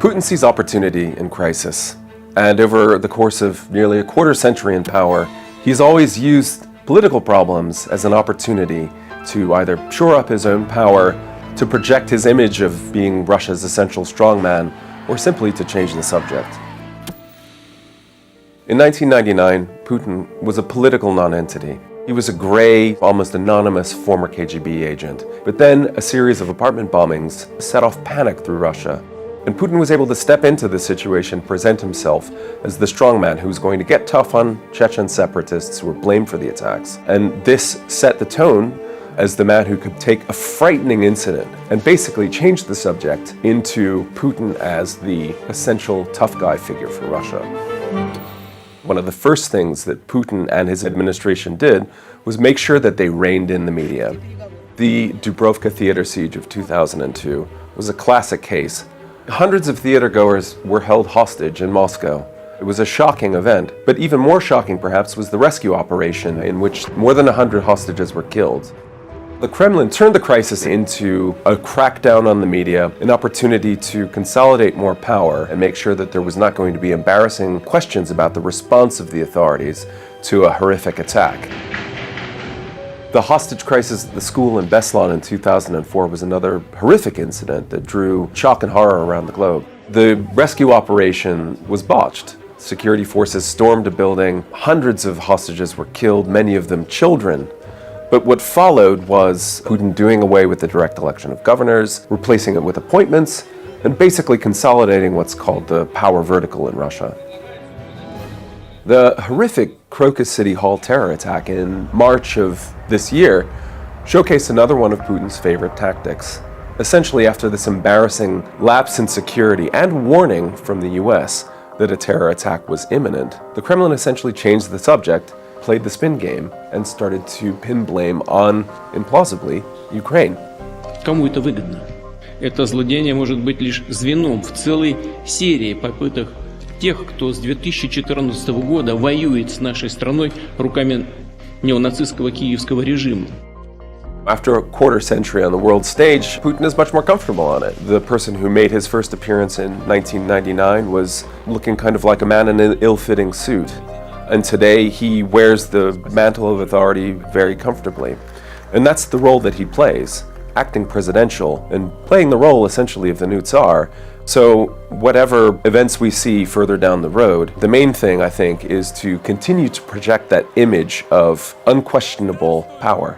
Putin sees opportunity in crisis, and over the course of nearly a quarter century in power, he's always used political problems as an opportunity to either shore up his own power, to project his image of being Russia's essential strongman, or simply to change the subject. In 1999, Putin was a political nonentity. He was a gray, almost anonymous former KGB agent. But then a series of apartment bombings set off panic through Russia. And Putin was able to step into the situation, present himself as the strongman who was going to get tough on Chechen separatists who were blamed for the attacks. And this set the tone as the man who could take a frightening incident and basically change the subject into Putin as the essential tough guy figure for Russia. One of the first things that Putin and his administration did was make sure that they reined in the media. The Dubrovka theater siege of 2002 was a classic case. Hundreds of theatergoers were held hostage in Moscow. It was a shocking event, but even more shocking perhaps was the rescue operation in which more than 100 hostages were killed. The Kremlin turned the crisis into a crackdown on the media, an opportunity to consolidate more power and make sure that there was not going to be embarrassing questions about the response of the authorities to a horrific attack. The hostage crisis at the school in Beslán in 2004 was another horrific incident that drew shock and horror around the globe. The rescue operation was botched. Security forces stormed a building, hundreds of hostages were killed, many of them children. But what followed was Putin doing away with the direct election of governors, replacing it with appointments, and basically consolidating what's called the power vertical in Russia. The horrific Crocus City Hall terror attack in March of this year showcased another one of Putin's favorite tactics. Essentially, after this embarrassing lapse in security and warning from the US that a terror attack was imminent, the Kremlin essentially changed the subject, played the spin game, and started to pin blame on, implausibly, Ukraine. Кому это выгодно? Это злодеяние может быть лишь звеном в целой серии попыток тех, кто с 2014 года воюет с нашей страной руками неонацистского киевского режима. After a quarter century on the world stage, Putin is much more comfortable on it. The person who made his first appearance in 1999 was looking kind of like a man in an ill-fitting suit. And today he wears the mantle of authority very comfortably. And that's the role that he plays, acting presidential and playing the role essentially of the new Tsar. So whatever events we see further down the road, the main thing I think is to continue to project that image of unquestionable power.